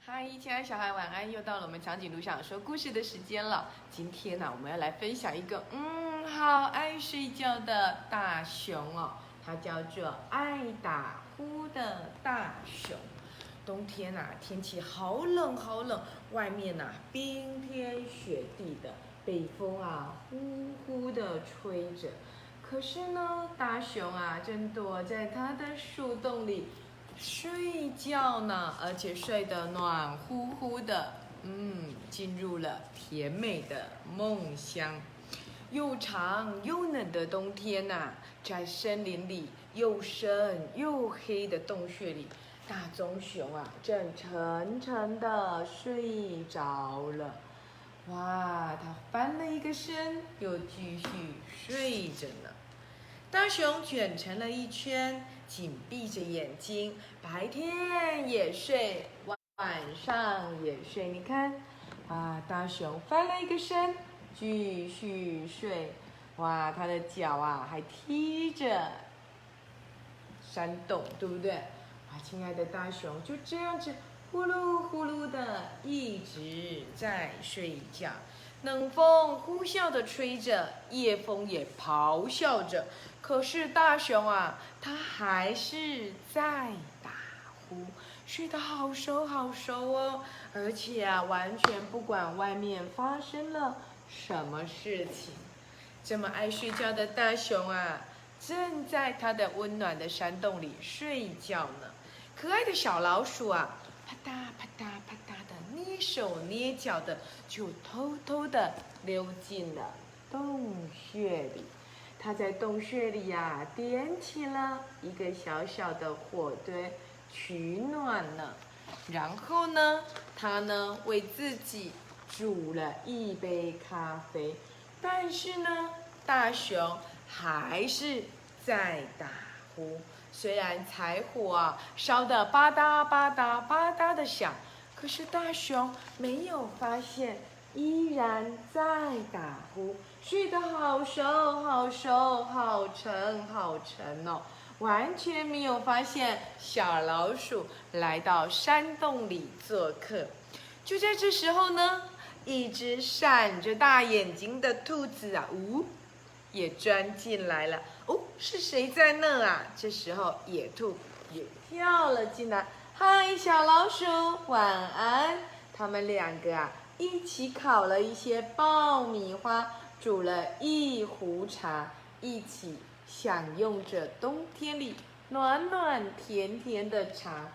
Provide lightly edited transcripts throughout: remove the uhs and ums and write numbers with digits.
嗨，亲爱的小孩，晚安！又到了我们长颈鹿想说故事的时间了。今天呢，我们要来分享一个好爱睡觉的大熊哦，它叫做爱打呼的大熊。冬天啊，天气好冷好冷，外面啊冰天雪地的，北风啊呼呼的吹着。可是呢，大熊啊正躲在它的树洞里睡觉呢，而且睡得暖乎乎的，进入了甜美的梦乡。又长又冷的冬天呐，在森林里又深又黑的洞穴里，大棕熊啊正沉沉的睡着了。哇，它翻了一个身，又继续睡着呢。大熊卷成了一圈，紧闭着眼睛，白天也睡，晚上也睡。你看，大熊翻了一个身，继续睡。哇，它的脚啊还踢着山洞，对不对？亲爱的大熊就这样子呼噜呼噜的一直在睡觉。冷风呼啸的吹着，夜风也咆哮着。可是大熊啊，它还是在打呼，睡得好熟好熟哦，而且完全不管外面发生了什么事情。这么爱睡觉的大熊啊，正在它的温暖的山洞里睡觉呢。可爱的小老鼠啊，啪嗒啪嗒啪嗒的捏手捏脚的，就偷偷的溜进了洞穴里。它在洞穴里点起了一个小小的火堆，取暖呢。然后呢，它为自己煮了一杯咖啡。但是呢，大熊还是在打呼。虽然柴火烧得吧嗒吧嗒吧嗒的响，可是大熊没有发现，依然在打呼，睡得好熟好熟，好沉好沉哦，完全没有发现小老鼠来到山洞里做客。就在这时候呢，一只闪着大眼睛的兔子也钻进来了。是谁在那啊？这时候野兔也跳了进来。嗨，小老鼠，晚安。他们两个一起烤了一些爆米花，煮了一壶茶，一起享用着冬天里暖暖甜甜的茶。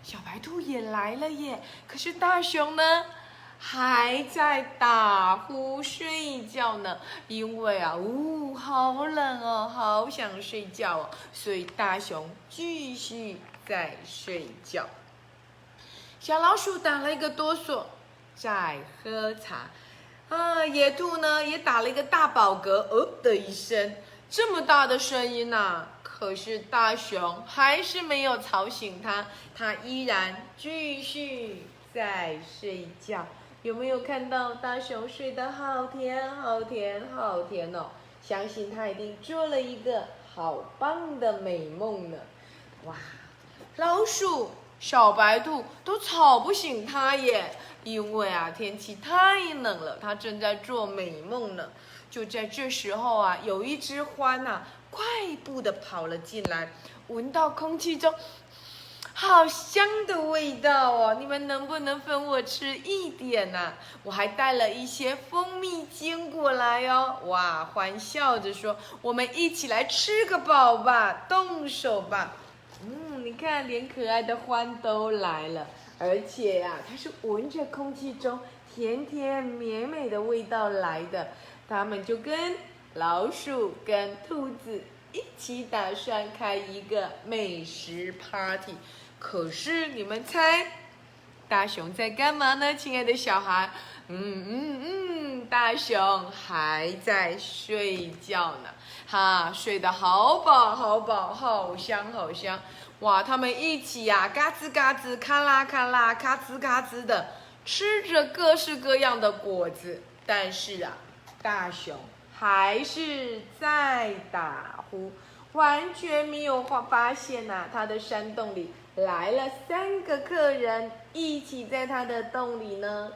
小白兔也来了耶，可是大熊呢，还在打呼睡觉呢，因为好冷哦，好想睡觉哦，所以大熊继续在睡觉。小老鼠打了一个哆嗦，在喝茶。野兔呢也打了一个大饱嗝，的一声，这么大的声音啊！可是大熊还是没有吵醒它，它依然继续在睡觉。有没有看到大熊睡得好甜好甜好甜哦？相信他一定做了一个好棒的美梦呢。哇，老鼠、小白兔都吵不醒它耶，因为天气太冷了，它正在做美梦呢。就在这时候有一只獾快步的跑了进来，闻到空气中好香的味道哦！你们能不能分我吃一点呢？我还带了一些蜂蜜坚果来哦。哇，獾笑着说：“我们一起来吃个饱吧，动手吧。”你看，连可爱的獾都来了，而且它是闻着空气中甜甜美美的味道来的。他们就跟老鼠、跟兔子一起打算开一个美食 party。可是你们猜，大熊在干嘛呢？亲爱的小孩，大熊还在睡觉呢，睡得好饱好饱，好香好香。哇，他们一起嘎吱嘎吱，咔啦咔啦，咔吱咔吱的吃着各式各样的果子，但是大熊还是在打呼，完全没有发现他的山洞里来了3个客人，一起在他的洞里呢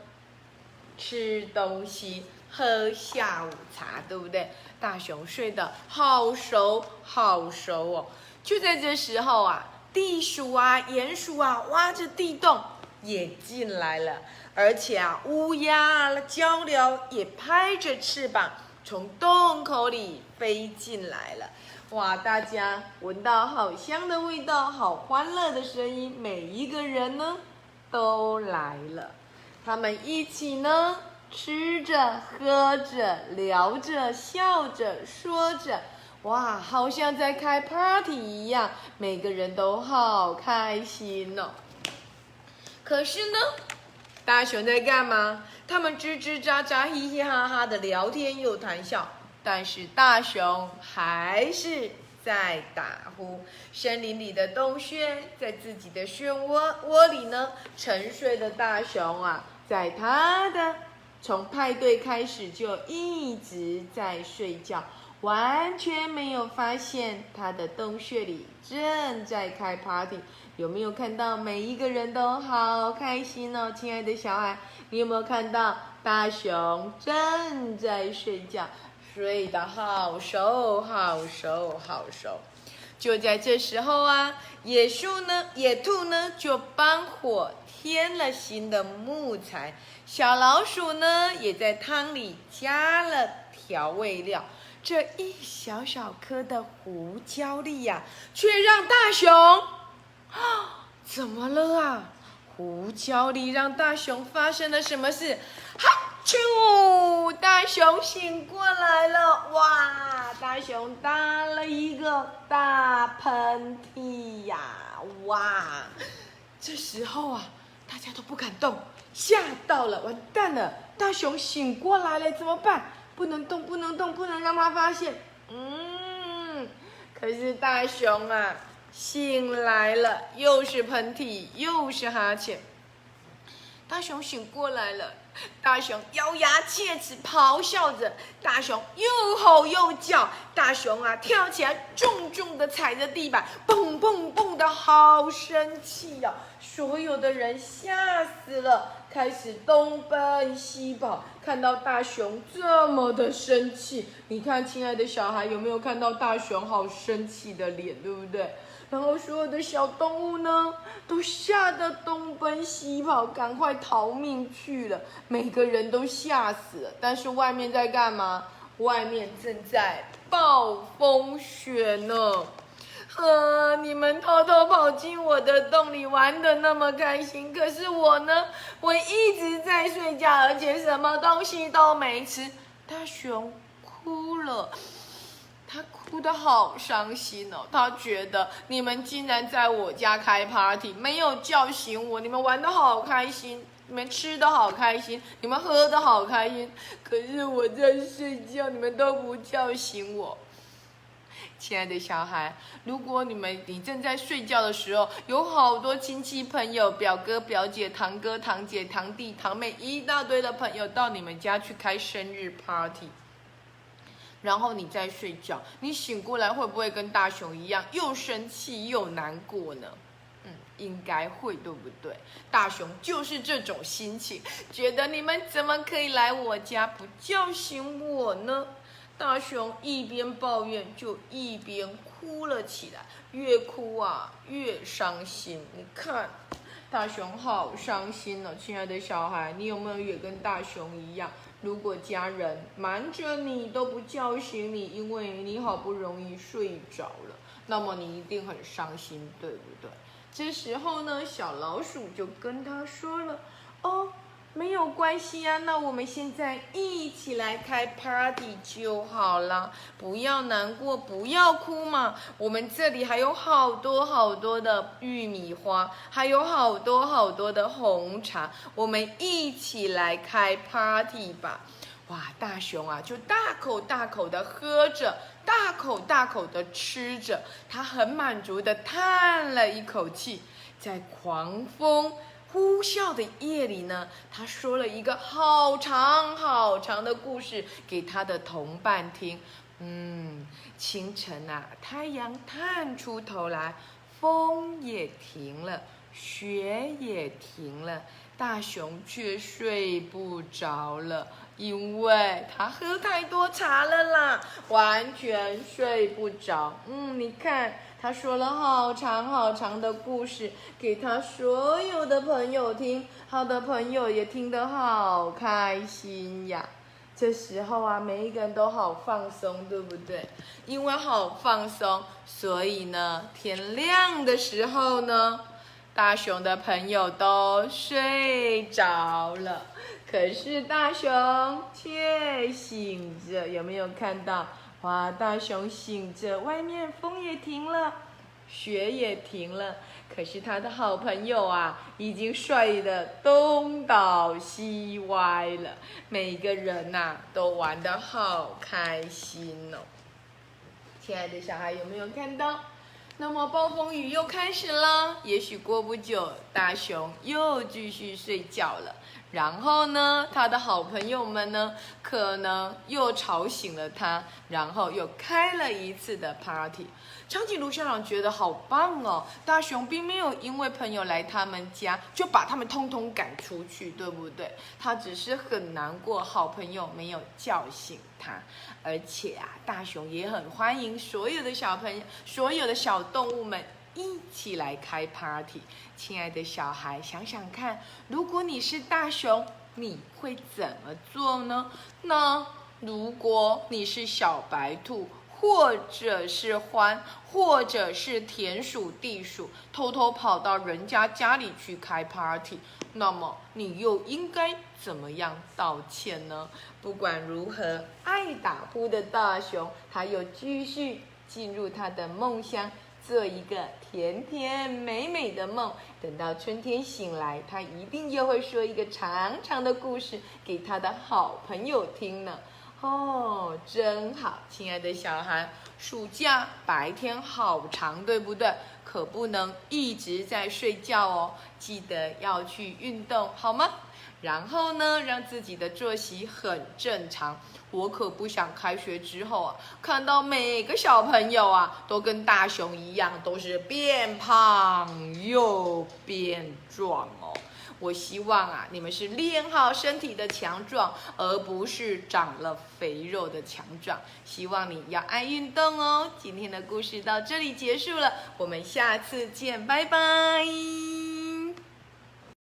吃东西、喝下午茶，对不对？大熊睡得好熟好熟哦。就在这时候啊，地鼠啊、鼹鼠啊挖着地洞也进来了，而且啊，乌鸦、鹪鹩也拍着翅膀从洞口里飞进来了。哇，大家闻到好香的味道，好欢乐的声音，每一个人呢都来了。他们一起呢吃着、喝着、聊着、笑着、说着，哇，好像在开 party 一样，每个人都好开心哦。可是呢，大熊在干嘛？他们吱吱喳喳、嘻嘻哈哈的聊天又谈笑，但是大熊还是在打呼。森林里的洞穴，在自己的漩涡里呢，沉睡的大熊啊，在他的从派对开始就一直在睡觉，完全没有发现他的洞穴里正在开 party。有没有看到每一个人都好开心哦，亲爱的小孩？你有没有看到大熊正在睡觉，睡得好熟好熟好熟？就在这时候啊，野兔呢就帮火添了新的木材，小老鼠呢也在汤里加了调味料。这一小小颗的胡椒粒呀，却让大熊怎么了啊？胡椒粒让大熊发生了什么事？哈啾！大熊醒过来了，哇！大熊打了一个大喷嚏呀，哇！这时候啊，大家都不敢动，吓到了，完蛋了！大熊醒过来了，怎么办？不能动，不能动，不能让他发现。可是大熊啊，醒来了，又是喷嚏，又是哈欠。大熊醒过来了，大熊咬牙切齿咆哮着，大熊又吼又叫，大熊啊跳起来，重重的踩着地板，蹦蹦蹦的好生气呀！所有的人吓死了，开始东奔西跑。看到大熊这么的生气，你看，亲爱的小孩，有没有看到大熊好生气的脸，对不对？然后所有的小动物呢，都吓得东奔西跑，赶快逃命去了。每个人都吓死了，但是外面在干嘛？外面正在暴风雪呢。你们偷偷跑进我的洞里玩得那么开心，可是我呢，我一直在睡觉，而且什么东西都没吃。大熊哭了。他哭得好伤心哦，他觉得你们竟然在我家开 party， 没有叫醒我，你们玩得好开心，你们吃得好开心，你们喝得好开心，可是我在睡觉，你们都不叫醒我。亲爱的小孩，如果你正在睡觉的时候，有好多亲戚朋友、表哥表姐、堂哥堂姐、堂弟堂妹，一大堆的朋友到你们家去开生日 party。然后你在睡觉，你醒过来会不会跟大熊一样，又生气又难过呢？应该会，对不对？大熊就是这种心情，觉得你们怎么可以来我家不叫醒我呢？大熊一边抱怨，就一边哭了起来，越哭啊越伤心。你看，大熊好伤心哦，亲爱的小孩，你有没有也跟大熊一样？如果家人瞒着你都不叫醒你，因为你好不容易睡着了，那么你一定很伤心，对不对？这时候呢，小老鼠就跟他说了：“哦，没有关系啊，那我们现在一起来开 party 就好了，不要难过，不要哭嘛。我们这里还有好多好多的玉米花，还有好多好多的红茶，我们一起来开 party 吧。”哇，大熊啊，就大口大口的喝着，大口大口的吃着，他很满足的叹了一口气，在狂风呼啸的夜里呢，他说了一个好长好长的故事给他的同伴听。清晨啊，太阳探出头来，风也停了，雪也停了，大熊却睡不着了，因为他喝太多茶了啦，完全睡不着。你看，他说了好长好长的故事给他所有的朋友听，他的朋友也听得好开心呀。这时候啊，每一个人都好放松，对不对？因为好放松，所以呢，天亮的时候呢，大熊的朋友都睡着了，可是大熊却醒着。有没有看到？哇，大熊醒着，外面风也停了，雪也停了，可是他的好朋友啊，已经睡得东倒西歪了。每个人都玩得好开心哦。亲爱的小孩，有没有看到？那么暴风雨又开始了，也许过不久，大熊又继续睡觉了。然后呢，他的好朋友们呢，可能又吵醒了他，然后又开了一次的 party。长颈鹿校长觉得好棒哦，大熊并没有因为朋友来他们家就把他们通通赶出去，对不对？他只是很难过，好朋友没有叫醒他。而且大熊也很欢迎所有的小朋友、所有的小动物们一起来开 party。亲爱的小孩，想想看，如果你是大熊，你会怎么做呢？那如果你是小白兔，或者是獾，或者是田鼠、地鼠，偷偷跑到人家家里去开 party， 那么你又应该怎么样道歉呢？不管如何，爱打呼的大熊，他又继续进入他的梦乡，做一个甜甜美美的梦。等到春天醒来，他一定又会说一个长长的故事给他的好朋友听呢。哦，真好，亲爱的小孩，暑假白天好长，对不对？可不能一直在睡觉哦，记得要去运动，好吗？然后呢，让自己的作息很正常。我可不想开学之后看到每个小朋友都跟大熊一样，都是变胖又变壮哦。我希望你们是练好身体的强壮，而不是长了肥肉的强壮。希望你要爱运动哦。今天的故事到这里结束了，我们下次见，拜拜。